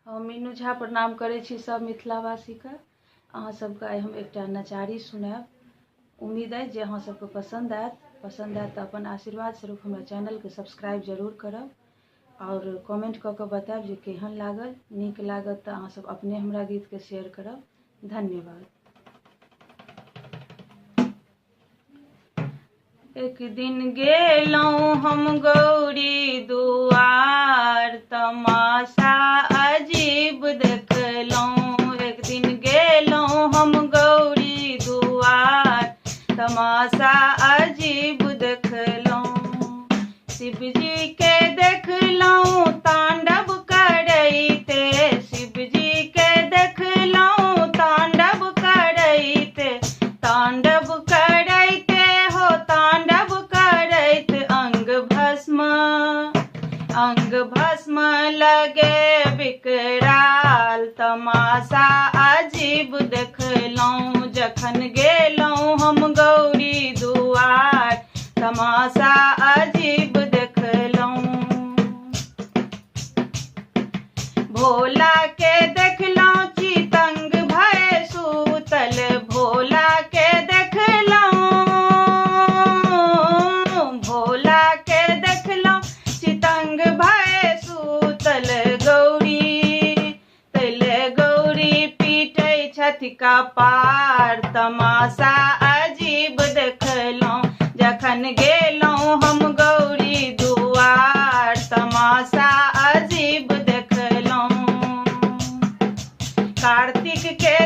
हम मीनू झा प्रणाम करै छी सब मिथिलावासीके। अहाँ सबके आइ हम एकटा नचारी सुनाएब। उम्मीद अइ जे अहाँ सबके पसंद आयत तऽ अपन आशीर्वाद स्वरूप हमरा चैनलके सब्सक्राइब जरूर करब और कमेंट कऽ के बताएब जे केहन लागल। नीक लागत तऽ अहाँ सब अपने हमरा गीतके शेयर करब। धन्यवाद। एक दिन गेलहुँ हम गौरी दुआर, तमाशा अजीब देखलहुँ। एक दिन गेलहुँ हम गौरी दुआर, तमाशा अजीब देखलहुँ। शिवजी के देखलहुँ तांडव करैते, शिवजी के देखलहुँ तांडव करैते, तांडव करैते हो तांडव करैते। अंग भस्म लगे विकराल, तमाशा अजीब देखलहुँ। जखन गेलहुँ हम गौरी दुआर, तमाशा अजीब देखलहुँ। भोला के देखलहुँ चितंग भय सूतल, भोला के देखलहुँ, भोला के देखलहुँ चितंग भय सूतल। गौरी पीटै छथि कपार, तमाशा अजीब देखलहुँ। जखन गेलहुँ हम गौरी दुआर, तमाशा अजीब देखलहुँ। कार्तिक के